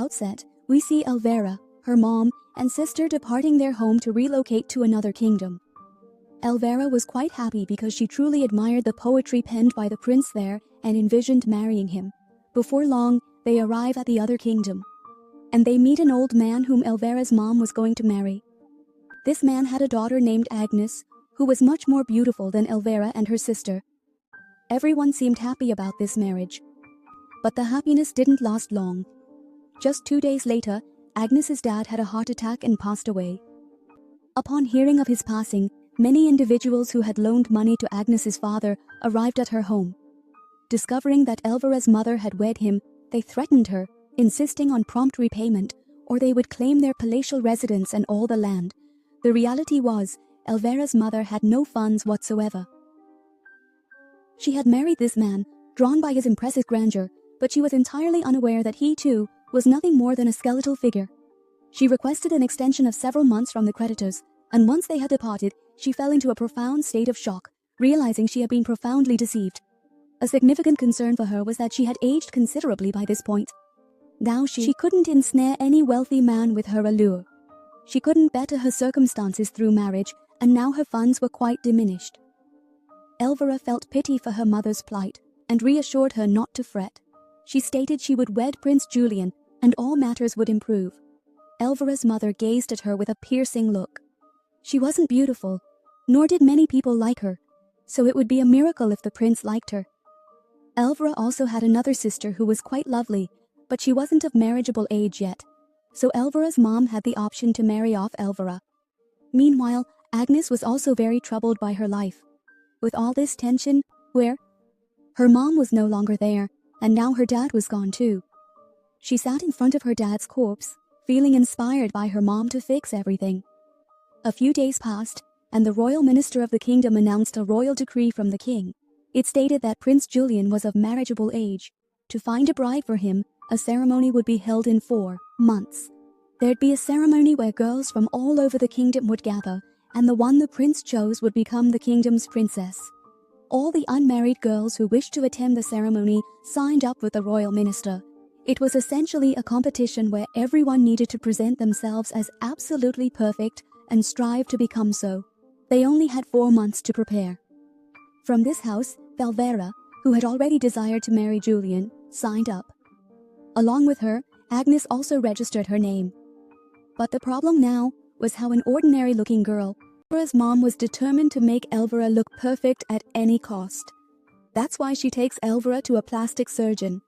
outset, we see Elvira, her mom, and sister departing their home to relocate to another kingdom. Elvira was quite happy because she truly admired the poetry penned by the prince there and envisioned marrying him. Before long, they arrive at the other kingdom, and they meet an old man whom Elvira's mom was going to marry. This man had a daughter named Agnes, who was much more beautiful than Elvira and her sister. Everyone seemed happy about this marriage. But the happiness didn't last long. Just 2 days later, Agnes's dad had a heart attack and passed away. Upon hearing of his passing, many individuals who had loaned money to Agnes's father arrived at her home. Discovering that Elvira's mother had wed him, they threatened her, insisting on prompt repayment, or they would claim their palatial residence and all the land. The reality was, Elvira's mother had no funds whatsoever. She had married this man, drawn by his impressive grandeur, but she was entirely unaware that he, too, was nothing more than a skeletal figure. She requested an extension of several months from the creditors, and once they had departed, she fell into a profound state of shock, realizing she had been profoundly deceived. A significant concern for her was that she had aged considerably by this point. Now she couldn't ensnare any wealthy man with her allure. She couldn't better her circumstances through marriage, and now her funds were quite diminished. Elvira felt pity for her mother's plight, and reassured her not to fret. She stated she would wed Prince Julian, and all matters would improve. Elvira's mother gazed at her with a piercing look. She wasn't beautiful, nor did many people like her, so it would be a miracle if the prince liked her. Elvira also had another sister who was quite lovely, but she wasn't of marriageable age yet, so Elvira's mom had the option to marry off Elvira. Meanwhile, Agnes was also very troubled by her life. With all this tension, her mom was no longer there, and now her dad was gone too. She sat in front of her dad's corpse, feeling inspired by her mom to fix everything. A few days passed, and the royal minister of the kingdom announced a royal decree from the king. It stated that Prince Julian was of marriageable age. To find a bride for him, a ceremony would be held in 4 months. There'd be a ceremony where girls from all over the kingdom would gather, and the one the prince chose would become the kingdom's princess. All the unmarried girls who wished to attend the ceremony signed up with the royal minister. It was essentially a competition where everyone needed to present themselves as absolutely perfect and strive to become so. They only had 4 months to prepare. From this house, Elvira, who had already desired to marry Julian, signed up. Along with her, Agnes also registered her name. But the problem now was how an ordinary-looking girl, Elvira's mom was determined to make Elvira look perfect at any cost. That's why she takes Elvira to a plastic surgeon.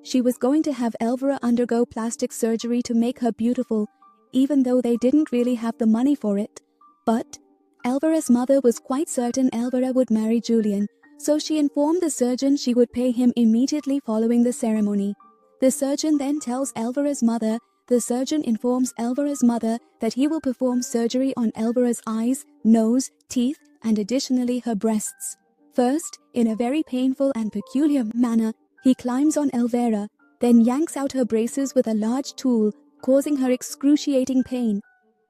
She was going to have Elvira undergo plastic surgery to make her beautiful, even though they didn't really have the money for it. But Elvira's mother was quite certain Elvira would marry Julian, so she informed the surgeon she would pay him immediately following the ceremony. The surgeon then tells Elvira's mother. The surgeon informs Elvira's mother that he will perform surgery on Elvira's eyes, nose, teeth, and additionally her breasts. First, in a very painful and peculiar manner, he climbs on Elvira, then yanks out her braces with a large tool, causing her excruciating pain.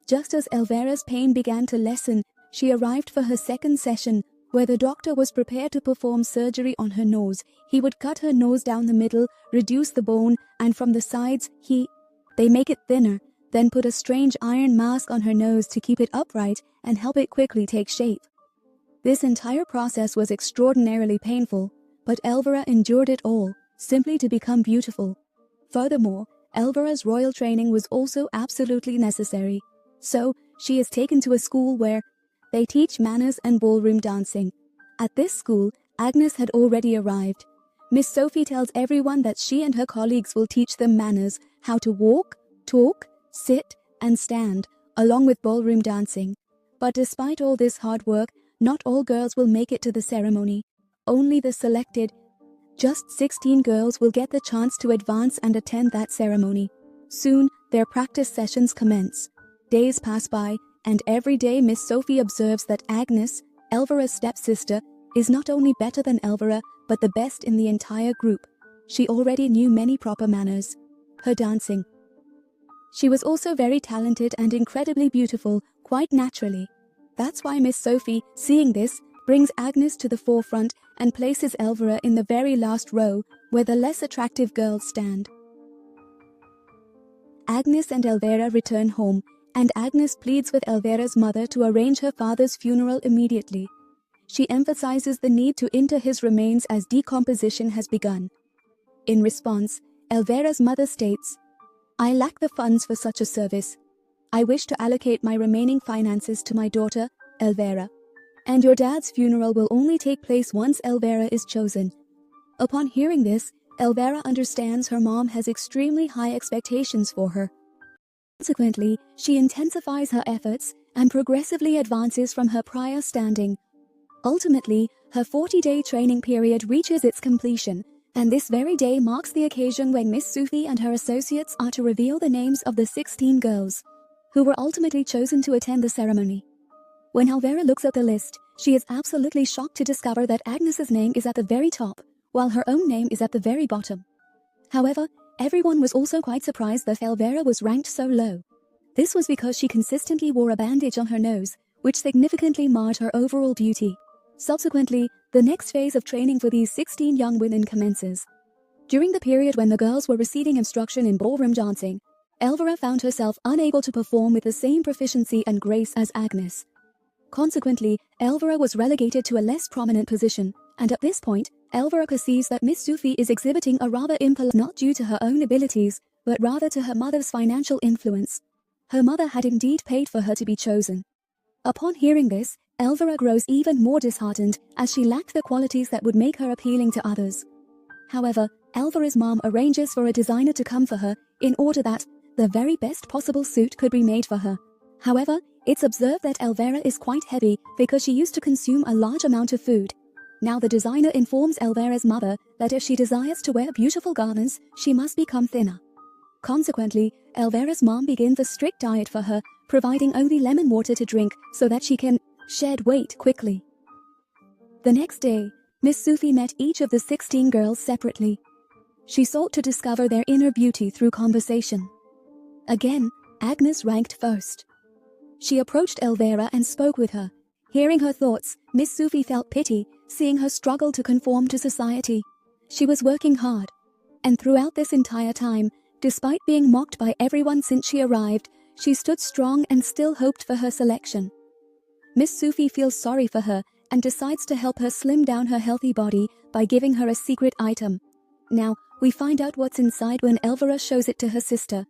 Just as Elvira's pain began to lessen, she arrived for her second session, where the doctor was prepared to perform surgery on her nose. He would cut her nose down the middle, reduce the bone, and from the sides, they make it thinner, then put a strange iron mask on her nose to keep it upright and help it quickly take shape. This entire process was extraordinarily painful, but Elvira endured it all, simply to become beautiful. Furthermore, Elvira's royal training was also absolutely necessary. So, she is taken to a school where they teach manners and ballroom dancing. At this school, Agnes had already arrived. Miss Sophie tells everyone that she and her colleagues will teach them manners, how to walk, talk, sit, and stand, along with ballroom dancing. But despite all this hard work, not all girls will make it to the ceremony. Only the selected. Just 16 girls will get the chance to advance and attend that ceremony. Soon, their practice sessions commence. Days pass by, and every day Miss Sophie observes that Agnes, Elvira's stepsister, is not only better than Elvira, but the best in the entire group. She already knew many proper manners. Her dancing. She was also very talented and incredibly beautiful, quite naturally. That's why Miss Sophie, seeing this, brings Agnes to the forefront and places Elvira in the very last row, where the less attractive girls stand. Agnes and Elvira return home, and Agnes pleads with Elvira's mother to arrange her father's funeral immediately. She emphasizes the need to inter his remains as decomposition has begun. In response, Elvira's mother states, "I lack the funds for such a service. I wish to allocate my remaining finances to my daughter, Elvira. And your dad's funeral will only take place once Elvira is chosen." Upon hearing this, Elvira understands her mom has extremely high expectations for her. Consequently, she intensifies her efforts and progressively advances from her prior standing. Ultimately, her 40-day training period reaches its completion, and this very day marks the occasion when Miss Sufi and her associates are to reveal the names of the 16 girls, who were ultimately chosen to attend the ceremony. When Elvira looks at the list, she is absolutely shocked to discover that Agnes's name is at the very top, while her own name is at the very bottom. However, everyone was also quite surprised that Elvira was ranked so low. This was because she consistently wore a bandage on her nose, which significantly marred her overall beauty. Subsequently, the next phase of training for these 16 young women commences. During the period when the girls were receiving instruction in ballroom dancing, Elvira found herself unable to perform with the same proficiency and grace as Agnes. Consequently, Elvira was relegated to a less prominent position, and at this point, Elvira perceives that Miss Sufi is exhibiting a rather impolite not due to her own abilities, but rather to her mother's financial influence. Her mother had indeed paid for her to be chosen. Upon hearing this, Elvira grows even more disheartened as she lacked the qualities that would make her appealing to others. However, Elvira's mom arranges for a designer to come for her in order that the very best possible suit could be made for her. However, it's observed that Elvira is quite heavy because she used to consume a large amount of food. Now the designer informs Elvira's mother that if she desires to wear beautiful garments, she must become thinner. Consequently, Elvira's mom begins a strict diet for her, providing only lemon water to drink so that she can shed weight quickly. The next day, Miss Sufi met each of the 16 girls separately. She sought to discover their inner beauty through conversation. Again, Agnes ranked first. She approached Elvira and spoke with her. Hearing her thoughts, Miss Sufi felt pity, seeing her struggle to conform to society. She was working hard, and throughout this entire time, despite being mocked by everyone since she arrived, she stood strong and still hoped for her selection. Miss Sufi feels sorry for her and decides to help her slim down her healthy body by giving her a secret item. Now, we find out what's inside when Elvira shows it to her sister.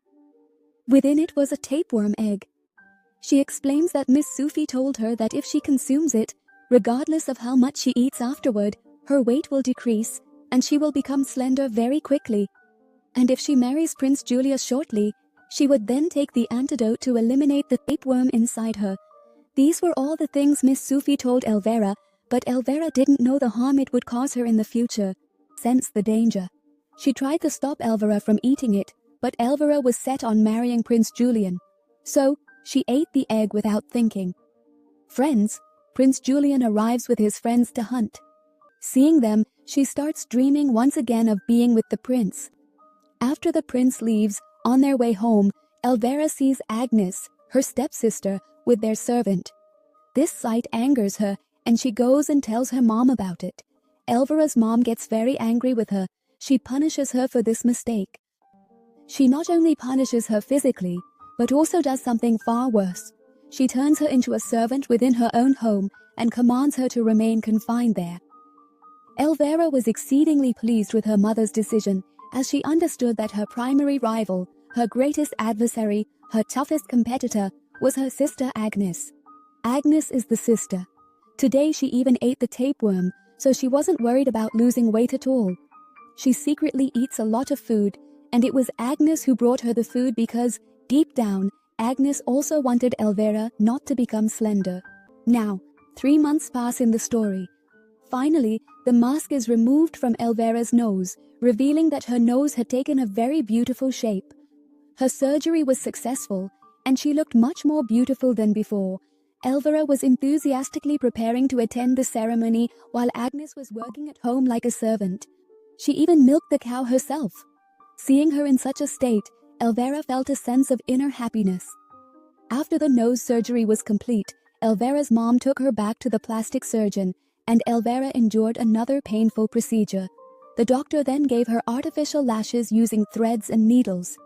Within it was a tapeworm egg. She explains that Miss Sufi told her that if she consumes it, regardless of how much she eats afterward, her weight will decrease and she will become slender very quickly. And if she marries Prince Julius shortly, she would then take the antidote to eliminate the tapeworm inside her. These were all the things Miss Sufi told Elvira, but Elvira didn't know the harm it would cause her in the future. Sense the danger. She tried to stop Elvira from eating it, but Elvira was set on marrying Prince Julian. So, she ate the egg without thinking. Friends, Prince Julian arrives with his friends to hunt. Seeing them, she starts dreaming once again of being with the prince. After the prince leaves, on their way home, Elvira sees Agnes, her stepsister, with their servant. This sight angers her, and she goes and tells her mom about it. Elvira's mom gets very angry with her. She punishes her for this mistake. She not only punishes her physically, but also does something far worse. She turns her into a servant within her own home and commands her to remain confined there. Elvira was exceedingly pleased with her mother's decision, as she understood that her primary rival, her greatest adversary, her toughest competitor, was her sister Agnes. Agnes is the sister. Today she even ate the tapeworm, so she wasn't worried about losing weight at all. She secretly eats a lot of food, and it was Agnes who brought her the food because, deep down, Agnes also wanted Elvira not to become slender. Now, 3 months pass in the story. Finally, the mask is removed from Elvira's nose, revealing that her nose had taken a very beautiful shape. Her surgery was successful, and she looked much more beautiful than before. Elvira was enthusiastically preparing to attend the ceremony while Agnes was working at home like a servant. She even milked the cow herself. Seeing her in such a state, Elvira felt a sense of inner happiness. After the nose surgery was complete, Elvira's mom took her back to the plastic surgeon, and Elvira endured another painful procedure. The doctor then gave her artificial lashes using threads and needles.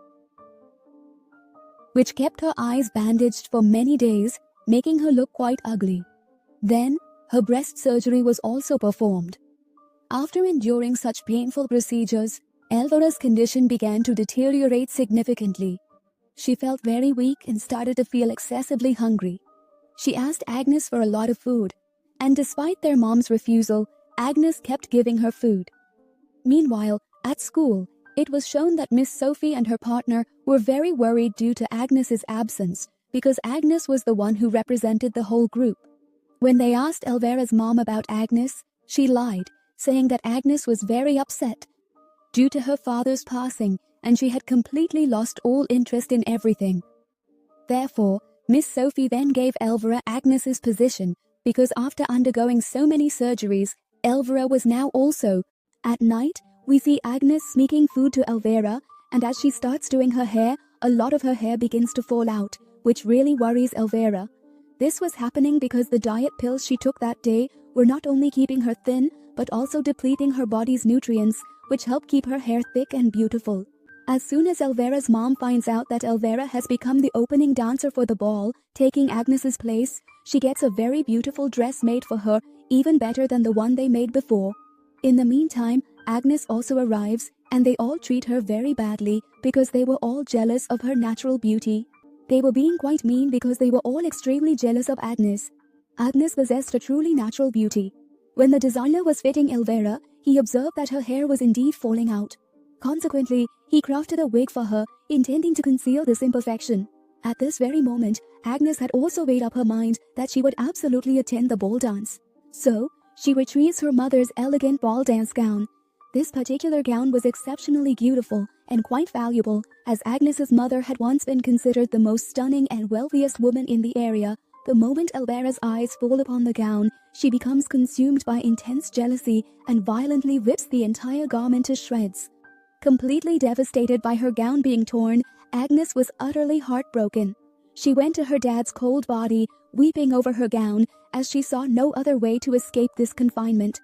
which kept her eyes bandaged for many days, making her look quite ugly. Then, her breast surgery was also performed. After enduring such painful procedures, Elvira's condition began to deteriorate significantly. She felt very weak and started to feel excessively hungry. She asked Agnes for a lot of food, and despite their mom's refusal, Agnes kept giving her food. Meanwhile, at school, it was shown that Miss Sophie and her partner were very worried due to Agnes's absence, because Agnes was the one who represented the whole group. When they asked Elvira's mom about Agnes, she lied, saying that Agnes was very upset due to her father's passing, and she had completely lost all interest in everything. Therefore, Miss Sophie then gave Elvira Agnes's position, because after undergoing so many surgeries, Elvira was now also. At night, we see Agnes sneaking food to Elvira, and as she starts doing her hair, a lot of her hair begins to fall out, which really worries Elvira. This was happening because the diet pills she took that day were not only keeping her thin, but also depleting her body's nutrients, which help keep her hair thick and beautiful. As soon as Elvira's mom finds out that Elvira has become the opening dancer for the ball, taking Agnes's place, she gets a very beautiful dress made for her, even better than the one they made before. In the meantime, Agnes also arrives, and they all treat her very badly because they were all jealous of her natural beauty. They were being quite mean because they were all extremely jealous of Agnes. Agnes possessed a truly natural beauty. When the designer was fitting Elvira, he observed that her hair was indeed falling out. Consequently, he crafted a wig for her, intending to conceal this imperfection. At this very moment, Agnes had also made up her mind that she would absolutely attend the ball dance. So, she retrieves her mother's elegant ball dance gown. This particular gown was exceptionally beautiful and quite valuable, as Agnes's mother had once been considered the most stunning and wealthiest woman in the area. The moment Elvira's eyes fall upon the gown, she becomes consumed by intense jealousy and violently rips the entire garment to shreds. Completely devastated by her gown being torn, Agnes was utterly heartbroken. She went to her dad's cold body, weeping over her gown, as she saw no other way to escape this confinement.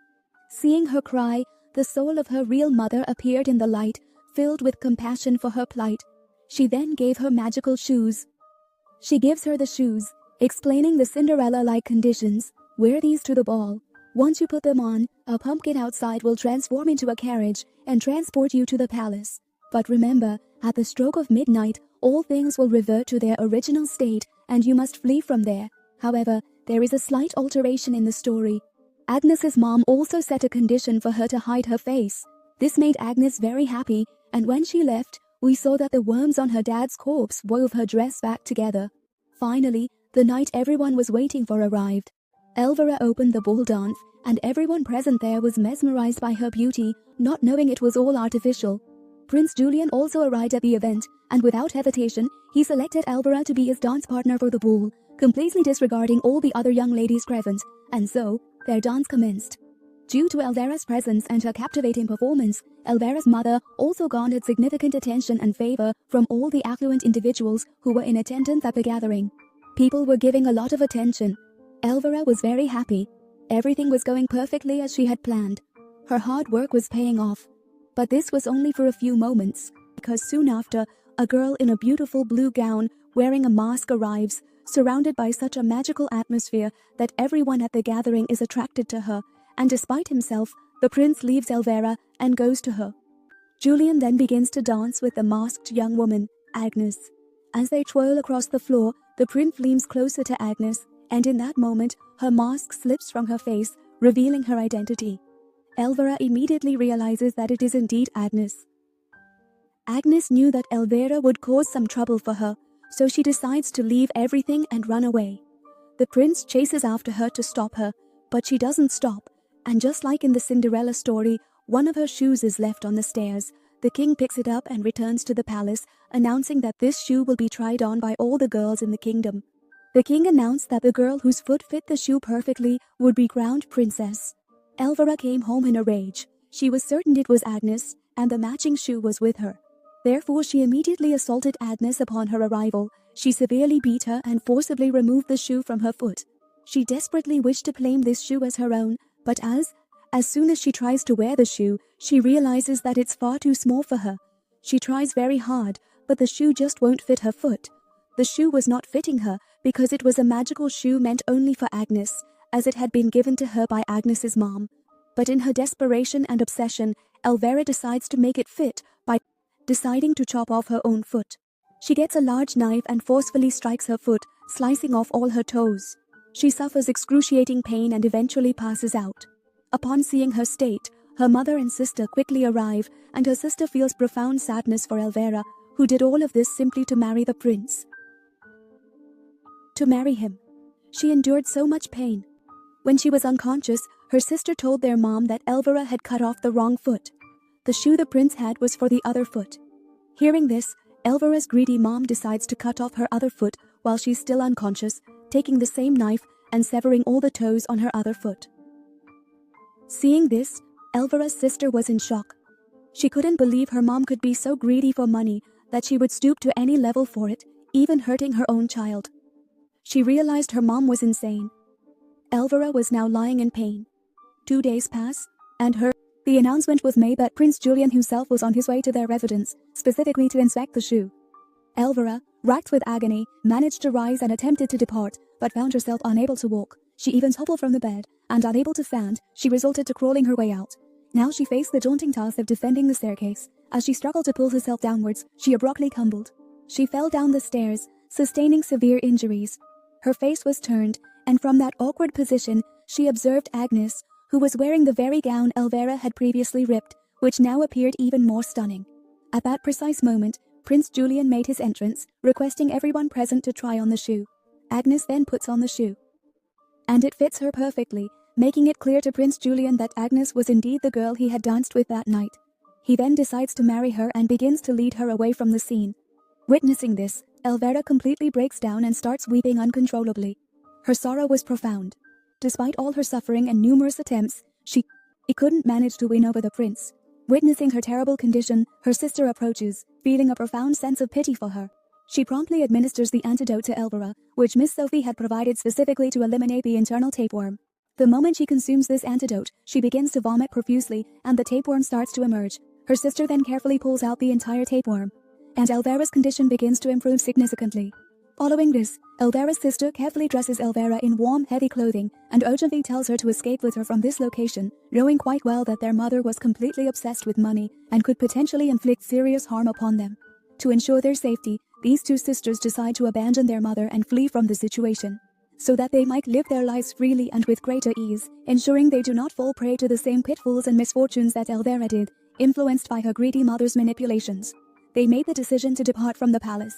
Seeing her cry, the soul of her real mother appeared in the light, filled with compassion for her plight. She then gave her magical shoes. She gives her the shoes, explaining the Cinderella-like conditions. Wear these to the ball. Once you put them on, a pumpkin outside will transform into a carriage and transport you to the palace. But remember, at the stroke of midnight, all things will revert to their original state and you must flee from there. However, there is a slight alteration in the story. Agnes's mom also set a condition for her to hide her face. This made Agnes very happy, and when she left, we saw that the worms on her dad's corpse wove her dress back together. Finally, the night everyone was waiting for arrived. Elvira opened the ball dance, and everyone present there was mesmerized by her beauty, not knowing it was all artificial. Prince Julian also arrived at the event, and without hesitation, he selected Elvira to be his dance partner for the ball, completely disregarding all the other young ladies present, and so, their dance commenced. Due to Elvira's presence and her captivating performance, Elvira's mother also garnered significant attention and favor from all the affluent individuals who were in attendance at the gathering. People were giving a lot of attention. Elvira was very happy. Everything was going perfectly as she had planned. Her hard work was paying off. But this was only for a few moments, because soon after, a girl in a beautiful blue gown wearing a mask arrives, surrounded by such a magical atmosphere that everyone at the gathering is attracted to her, and despite himself, the prince leaves Elvira and goes to her. Julian then begins to dance with the masked young woman, Agnes. As they twirl across the floor, the prince leans closer to Agnes, and in that moment, her mask slips from her face, revealing her identity. Elvira immediately realizes that it is indeed Agnes. Agnes knew that Elvira would cause some trouble for her, so she decides to leave everything and run away. The prince chases after her to stop her, but she doesn't stop, and just like in the Cinderella story, one of her shoes is left on the stairs. The king picks it up and returns to the palace, announcing that this shoe will be tried on by all the girls in the kingdom. The king announced that the girl whose foot fit the shoe perfectly would be crowned princess. Elvira came home in a rage. She was certain it was Agnes, and the matching shoe was with her. Therefore, she immediately assaulted Agnes upon her arrival. She severely beat her and forcibly removed the shoe from her foot. She desperately wished to claim this shoe as her own, but as soon as she tries to wear the shoe, she realizes that it's far too small for her. She tries very hard, but the shoe just won't fit her foot. The shoe was not fitting her because it was a magical shoe meant only for Agnes, as it had been given to her by Agnes's mom. But in her desperation and obsession, Elvira decides to make it fit by deciding to chop off her own foot. She gets a large knife and forcefully strikes her foot, slicing off all her toes. She suffers excruciating pain and eventually passes out. Upon seeing her state, her mother and sister quickly arrive, and her sister feels profound sadness for Elvira, who did all of this simply to marry the prince. To marry him. She endured so much pain. When she was unconscious, her sister told their mom that Elvira had cut off the wrong foot. The shoe the prince had was for the other foot. Hearing this, Elvira's greedy mom decides to cut off her other foot while she's still unconscious, taking the same knife and severing all the toes on her other foot. Seeing this, Elvira's sister was in shock. She couldn't believe her mom could be so greedy for money that she would stoop to any level for it, even hurting her own child. She realized her mom was insane. Elvira was now lying in pain. 2 days pass, and the announcement was made that Prince Julian himself was on his way to their residence, specifically to inspect the shoe. Elvira, racked with agony, managed to rise and attempted to depart, but found herself unable to walk. She even toppled from the bed, and unable to stand, she resorted to crawling her way out. Now she faced the daunting task of defending the staircase. As she struggled to pull herself downwards, she abruptly tumbled. She fell down the stairs, sustaining severe injuries. Her face was turned, and from that awkward position, she observed Agnes, who was wearing the very gown Elvira had previously ripped, which now appeared even more stunning. At that precise moment, Prince Julian made his entrance, requesting everyone present to try on the shoe. Agnes then puts on the shoe. And it fits her perfectly, making it clear to Prince Julian that Agnes was indeed the girl he had danced with that night. He then decides to marry her and begins to lead her away from the scene. Witnessing this, Elvira completely breaks down and starts weeping uncontrollably. Her sorrow was profound. Despite all her suffering and numerous attempts, she couldn't manage to win over the prince. Witnessing her terrible condition, her sister approaches, feeling a profound sense of pity for her. She promptly administers the antidote to Elvira, which Miss Sophie had provided specifically to eliminate the internal tapeworm. The moment she consumes this antidote, she begins to vomit profusely, and the tapeworm starts to emerge. Her sister then carefully pulls out the entire tapeworm, and Elvira's condition begins to improve significantly. Following this, Elvira's sister carefully dresses Elvira in warm, heavy clothing and urgently tells her to escape with her from this location, knowing quite well that their mother was completely obsessed with money and could potentially inflict serious harm upon them. To ensure their safety, these two sisters decide to abandon their mother and flee from the situation, so that they might live their lives freely and with greater ease, ensuring they do not fall prey to the same pitfalls and misfortunes that Elvira did, influenced by her greedy mother's manipulations. They made the decision to depart from the palace.